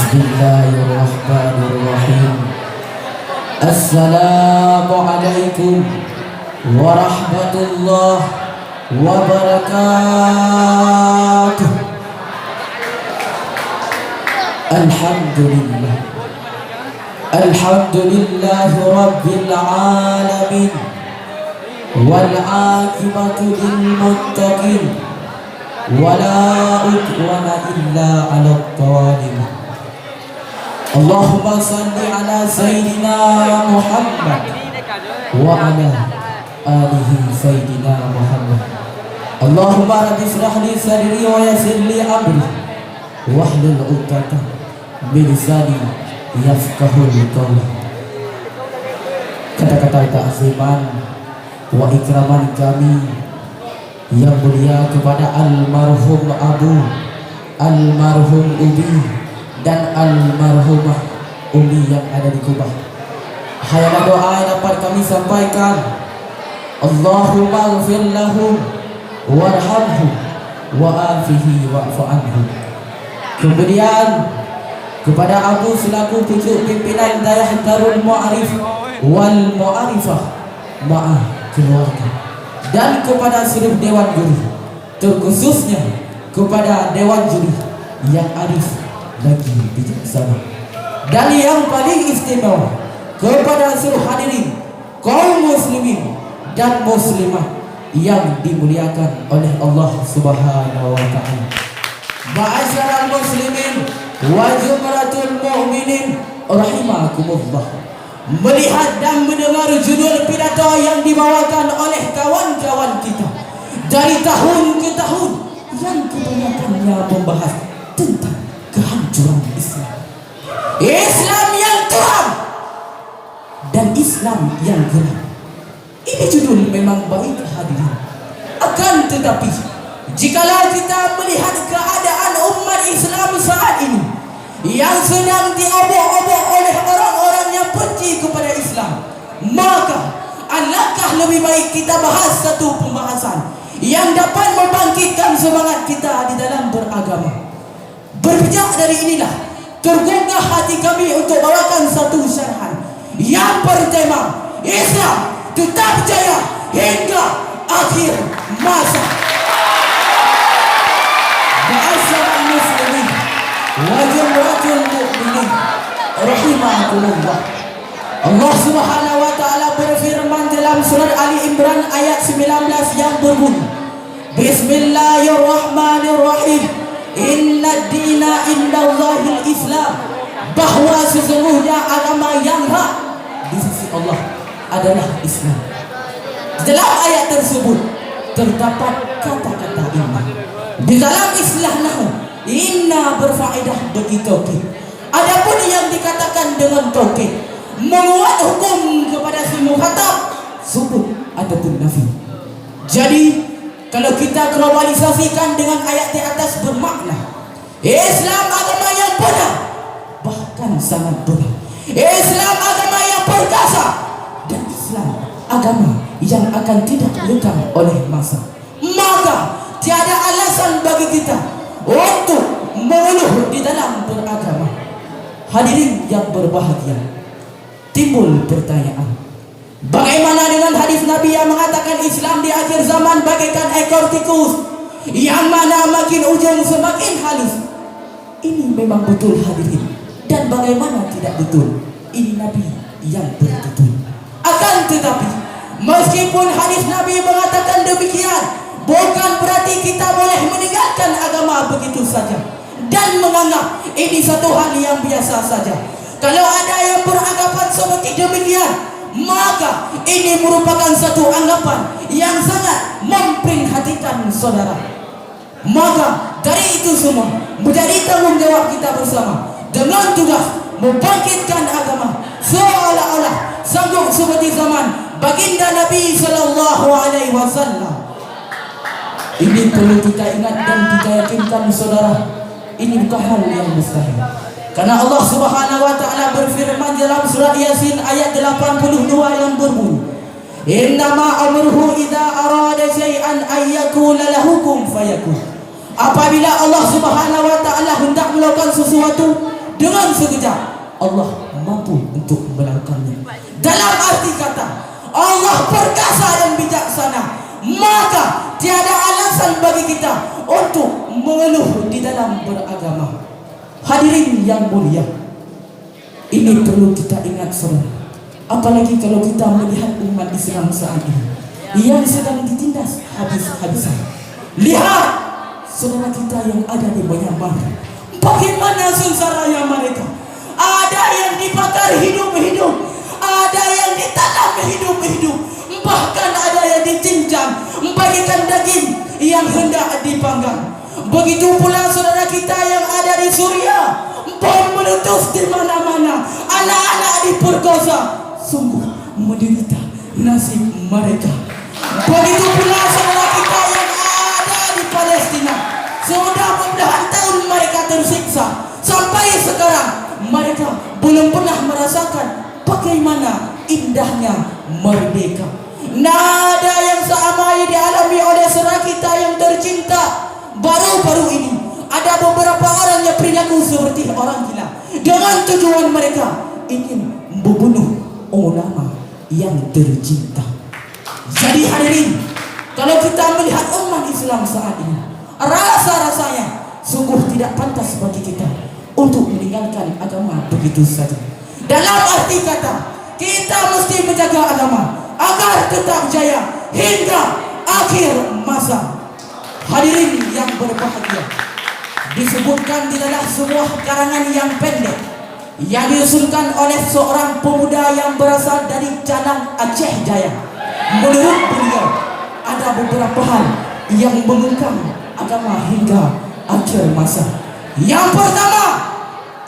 Bismillahirrahmanirrahim. Assalamualaikum warahmatullahi wabarakatuh. Alhamdulillah, alhamdulillahi rabbil alamin, wal aqibatu lil muttaqin, wala udwana illa 'alal zalimin. Allahumma salli ala sayyidina Muhammad wa ala alihi sayyidina Muhammad. Allahumma rabbi shrah li sadri wa yassir li amri wahlul 'uqdatam min lisani yafqahul qawl. Kata-kata ta'ziman wa ikraman kami yang mulia kepada almarhum Abu, almarhum Ubi, dan almarhumah Umi yang ada di Kubah. Hayana doa yang dapat kami sampaikan. Allahumma ighfir lahum warhamhum wa'afihi wa'fu anhum. Kemudian kepada Abu selaku pucuk pimpinan Dayah Darul Mu'arif wal Mu'arifah ma'ah keluarga, dan kepada seluruh dewan juri, terkhususnya kepada dewan juri yang arif lagi bijaksana, dan yang paling istimewa kepada seluruh hadirin kaum muslimin dan muslimah yang dimuliakan oleh Allah Subhanahu wa taala. Ma'asyiral muslimin wa jumratul mu'minin rahimakumullah. Melihat dan mendengar judul pidato yang dibawakan oleh kawan-kawan kita dari tahun ke tahun, yang kebanyakannya membahas tentang kehancuran Islam, Islam yang kelam dan Islam yang gelap. Ini judul memang baik hadirin. Akan tetapi jikalau kita melihat keadaan umat Islam saat ini yang sedang diobok-obok oleh orang-orang yang benci kepada Islam, maka alangkah lebih baik kita bahas satu pembahasan yang dapat membangkitkan semangat kita di dalam beragama. Berpijak dari inilah tergugah hati kami untuk bawakan satu syarahan yang bertema Islam tetap jaya hingga akhir masa. Ma'asyiral muslimin wa jumratul mu'minin rahimakumullah. Allah Subhanahu wa taala berfirman dalam surat Ali Imran ayat 19 yang berbunyi, Bismillahirrahmanirrahim. Inna dina indallahil Islam, bahwa sesungguhnya agama yang hak di sisi Allah adalah Islam. Dalam ayat tersebut terdapat kata-kata iman. Di dalam istilah nahwu, inna berfaedah bagi taukid. Adapun yang dikatakan dengan taukid menguat hukum kepada si mukhatab, subut ataupun nafi. Jadi kalau kita globalisasikan dengan ayat di atas bermakna Islam agama yang benar, bahkan sangat benar. Islam agama yang perkasa, dan Islam agama yang akan tidak lekang oleh masa. Maka tiada alasan bagi kita untuk mengeluh di dalam beragama. Hadirin yang berbahagia, timbul pertanyaan, bagaimana dengan hadis Nabi yang mengatakan Islam di akhir zaman bagaikan ekor tikus yang mana makin ujung semakin halus? Ini memang betul hadirin, dan bagaimana tidak betul? Ini Nabi yang bertutur. Akan tetapi meskipun hadis Nabi mengatakan demikian, bukan berarti kita boleh meninggalkan agama begitu saja dan menganggap ini satu hal yang biasa saja. Kalau ada yang beranggapan seperti demikian, maka ini merupakan satu anggapan yang sangat memprihatinkan saudara. Maka dari itu semua menjadi tanggung jawab kita bersama dengan tugas membangkitkan agama seolah-olah sanggup seperti zaman baginda Nabi sallallahu alaihi wasallam. Ini perlu kita ingat dan kita yakinkan saudara, ini bukan hal yang mustahil. Karena Allah Subhanahu wa taala berfirman dalam surat Yasin ayat 82 yang berbunyi, Innama amruhu idza arada syai'an ayyakula lahu kun fayakun. Apabila Allah Subhanahu wa taala hendak melakukan sesuatu dengan sekejap, Allah mampu untuk melakukannya. Dalam arti kata, Allah perkasa dan bijaksana, maka tiada alasan bagi kita untuk mengeluh di dalam beragama. Hadirin yang mulia, ini perlu kita ingat saudara. Apalagi kalau kita melihat umat Islam saat ini yang sedang ditindas habis-habisan. Lihat saudara kita yang ada di Myanmar, bagaimana sengsaranya mereka. Ada yang dibakar hidup-hidup, ada yang ditanam hidup-hidup, bahkan ada yang dicincang, bagikan daging yang hendak dipanggang. Begitu pula saudara kita yang ada di Suriah, bom meletus di mana-mana, anak-anak diperkosa. Sungguh menderita nasib mereka. Begitu pula saudara kita yang ada di Palestina, sudah puluhan tahun mereka tersiksa. Sampai sekarang mereka belum pernah merasakan bagaimana indahnya merdeka. Nada yang sama dialami oleh saudara kita yang tercinta. Baru-baru ini ada beberapa orang yang perilaku seperti orang gila dengan tujuan mereka ingin membunuh ulama yang tercinta. Jadi hadirin, kalau kita melihat umat Islam saat ini, rasa-rasanya sungguh tidak pantas bagi kita untuk meninggalkan agama begitu saja. Dalam arti kata, kita mesti menjaga agama agar tetap jaya hingga akhir masa. Hadirin yang berbahagia, disebutkan di dalam sebuah karangan yang pendek yang disusunkan oleh seorang pemuda yang berasal dari Canang, Aceh Jaya. Menurut beliau, ada beberapa hal yang mengekang agama hingga akhir masa. Yang pertama,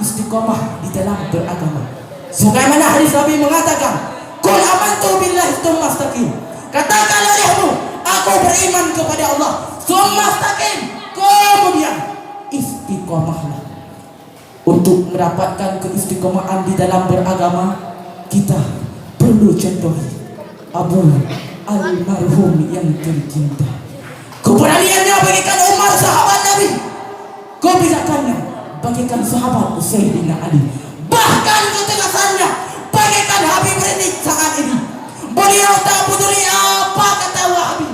istiqomah di dalam beragama. Sebagaimana hadis Nabi mengatakan, "Qul amantu billahi tsumma istaqim." Katakan olehmu, aku beriman kepada Allah, tsumma istaqim. Kemudian istiqomahlah. Untuk mendapatkan keistiqomahan di dalam beragama, kita perlu contohi Abu almarhum yang tercinta. Keberaniannya bagikan Umar sahabat Nabi, kebijakannya bagikan sahabat Sayyidina Ali, bahkan ketegasannya bagikan Habib Rizik saat ini. Beliau tak peduli apa kata Wahabi,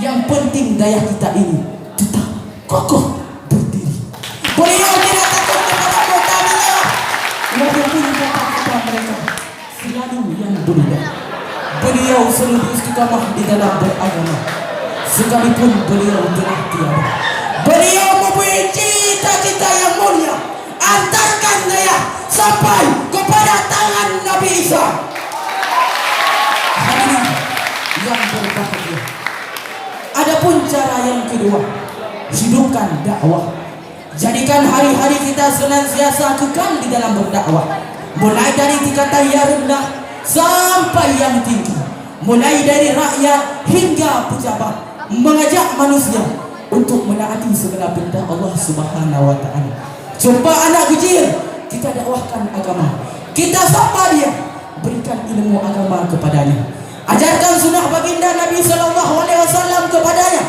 yang penting daya kita ini tetap kokoh berdiri. Beliau tidak takut kepada Mu'tazilah, walaupun kata-kata mereka selalu yang berbeda. Beliau selalu istiqamah di dalam beragama, sekalipun beliau telah tiada. Beliau mempunyai cita-cita yang mulia, antarkan saya sampai kepada tangan Nabi Isa. Hadirin yang berbahagia, adapun cara yang kedua, hidupkan dakwah. Jadikan hari-hari kita senantiasa kekal di dalam berdakwah, mulai dari tingkatan yang rendah sampai yang tinggi, mulai dari rakyat hingga pejabat, mengajak manusia untuk menaati segala perintah Allah Subhanahu wa taala. Jumpa anak kecil, kita dakwahkan agama, kita sapa dia, berikan ilmu agama kepadanya, ajarkan sunnah baginda Nabi sallallahu alaihi wasallam kepadanya,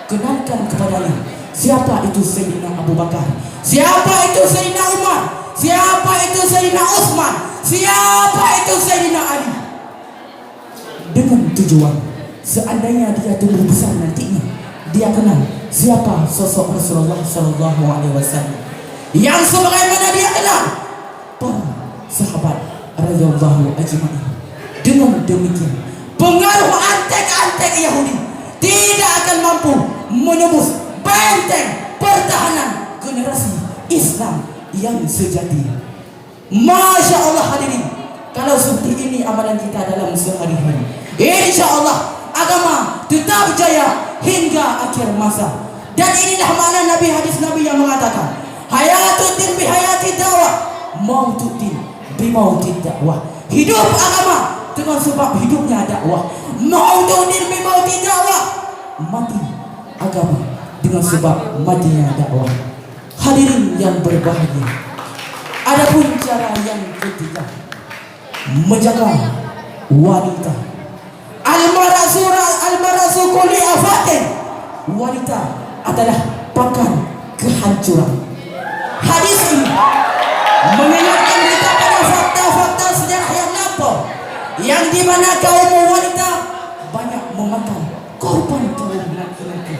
kenalkan kepadanya siapa itu Sayyidina Abu Bakar, siapa itu Sayyidina Umar, siapa itu Sayyidina Utsman, siapa itu Sayyidina Ali. Dengan tujuan seandainya dia tumbuh besar nantinya, dia kenal siapa sosok Rasulullah sallallahu alaihi wasallam, yang sebagaimana dia kenal para sahabat radhiyallahu ajma'in. Dengan demikian, pengaruh antek-antek Yahudi tidak akan mampu menembus benteng pertahanan generasi Islam yang sejati. Masya Allah hadirin, kalau seperti ini amalan kita dalam sehari-hari, insya Allah agama tetap jaya hingga akhir masa. Dan inilah makna Nabi, hadis Nabi yang mengatakan, hayatuddin bihayati dakwah, mautuddin bimauti dakwah. Hidup agama dengan sebab hidupnya dakwah, mautuddin bimauti dakwah, mati agama dengan sebab matinya dakwah. Hadirin yang berbahagia, adapun cara yang ketiga, menjaga wanita. Al-marasura al-marasu kulli afatin. Wanita adalah merupakan kehancuran. Hadis ini mengingatkan kita pada fakta-fakta sejarah yang lampau, yang dimana kaum wanita banyak memakan korban kaum laki-laki.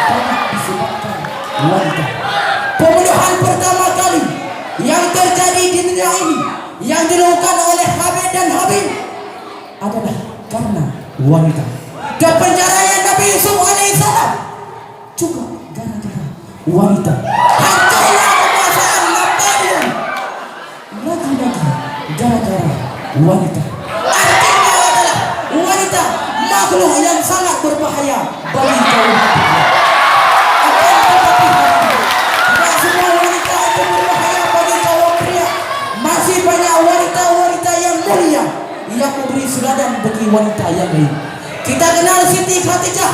Banyak disebabkan wanita. Pembunuhan pertama kali yang terjadi di dunia ini yang dilakukan oleh Habil dan Habil adalah karena wanita. Kepenjaraan Nabi Yusuf alaihissalam juga gara-gara wanita. Hancurnya kekuasaan Napoleon lagi-lagi gara-gara wanita. Artinya adalah wanita makhluk yang sangat berbahaya bagi kaum pria. Akan tetapi tidak semua wanita itu berbahaya bagi kaum pria. Masih banyak wanita-wanita yang mulia yang memberi suladan bagi wanita yang lain. Kita kenal Siti Khadijah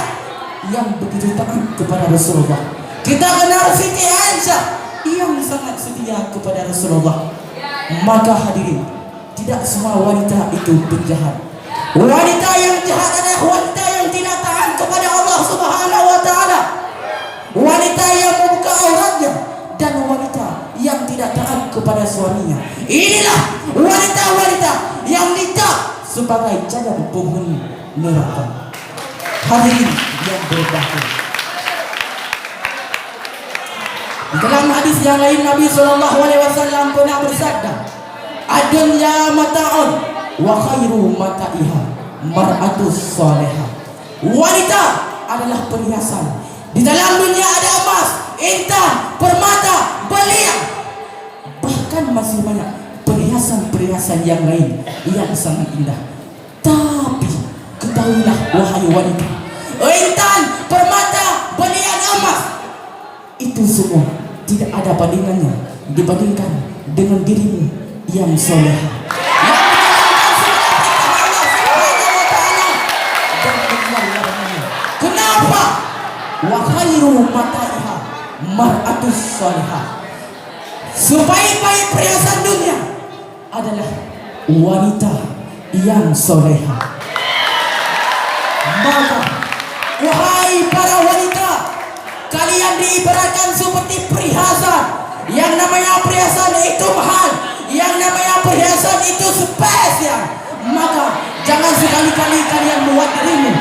yang begitu taat kepada Rasulullah. Kita kenal Siti Aisyah yang sangat setia kepada Rasulullah. Maka hadirin, tidak semua wanita itu penjahat. Wanita yang jahat adalah wanita yang tidak taat kepada Allah Subhanahu wa taala. Wanita yang membuka auratnya dan wanita yang tidak taat kepada suaminya. Inilah wanita-wanita yang dicap sebagai calon penghuni neraka. Hadirin yang berbahagia, di dalam hadis yang lain Nabi SAW pernah bersabda, "Ad-dunya mata'un wa khairu mata'iha mar'atus salihah." Wanita adalah perhiasan. Di dalam dunia ada emas, intan, permata, berlian, bahkan masih banyak perhiasan-perhiasan yang lain yang sangat indah. Tapi ketahuilah wahai wanita, intan, permata, berlian, emas, itu semua tidak ada bandingannya dibandingkan dengan dirimu yang soleh, yang kenapa? Wa khairu mata'iha mar'atus salihah. Sebaik-baik perhiasan dunia adalah wanita yang soleha. Maka wahai para wanita, kalian diibaratkan seperti perhiasan. Yang namanya perhiasan itu mahal, yang namanya perhiasan itu spesial. Maka jangan sekali-kali kalian buat dirimu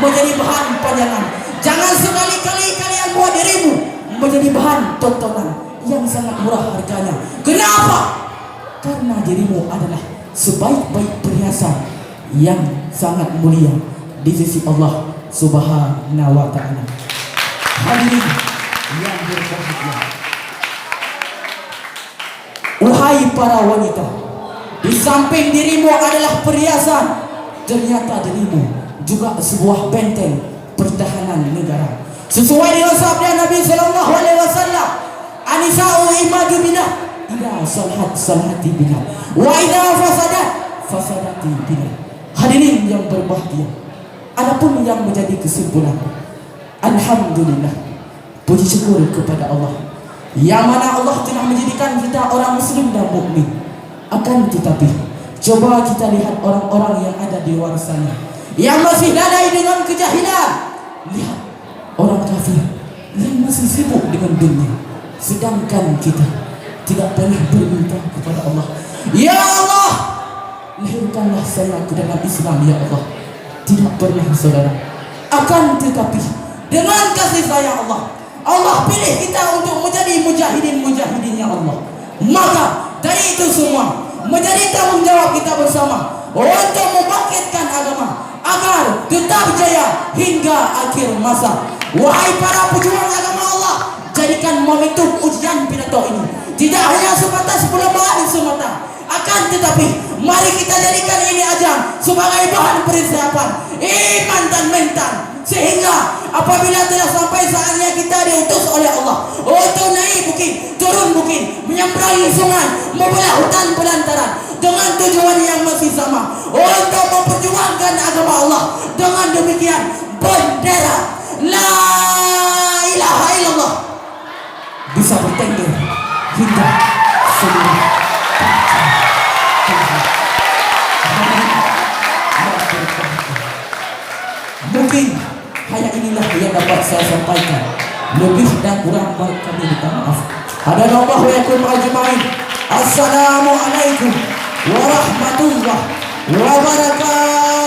menjadi bahan pajangan. Jangan sekali-kali kalian buat dirimu menjadi bahan tontonan yang sangat murah harganya. Kenapa? Karena dirimu adalah sebaik-baik perhiasan yang sangat mulia di sisi Allah Subhanahu wa taala. Hadirin yang berbahagia, wahai para wanita, di samping dirimu adalah perhiasan, ternyata dirimu juga sebuah benteng pertahanan negara. Sesuai dengan sabda Nabi sallallahu alaihi wasallam, "Anisa'u imadu bina, idza salahat salahati bina, wa idza fasadat fasadati bina." Hadirin yang berbahagia, adapun yang menjadi kesimpulan, alhamdulillah, puji syukur kepada Allah yang mana Allah telah menjadikan kita orang muslim dan mukmin. Akan tetapi coba kita lihat orang-orang yang ada di luar sana yang masih lalai dengan kejahilan. Lihat orang kafir yang masih sibuk dengan dunia, sedangkan kita tidak pernah berminta kepada Allah, "Ya Allah, lahirkanlah saya ke dalam Islam ya Allah." Tidak pernah, saudara. Akan tetapi dengan kasih sayang Allah, Allah pilih kita untuk menjadi mujahidin-mujahidinnya Allah. Maka dari itu semua menjadi tanggung jawab kita bersama untuk membangkitkan agama agar tetap jaya hingga akhir masa. Wahai para pejuang agama Allah, jadikan momentum ujian pidato ini tidak hanya sebatas perlombaan semata, akan tetapi mari kita jadikan ini ajang sebagai bahan persiapan iman dan mental, sehingga apabila telah sampai saatnya kita diutus oleh Allah untuk naik bukit, turun bukit, menyeberangi sungai, membelah hutan belantaran, dengan tujuan yang masih sama, untuk memperjuangkan agama Allah. Dengan demikian bendera la ilaha illallah bisa bertengger hingga seluruh mungkin hanya ini dapat saya sampaikan. Lebih dan kurang baik kami minta maaf. Hadanallahu wa yakum ajmain. Assalamualaikum warahmatullahi wabarakatuh.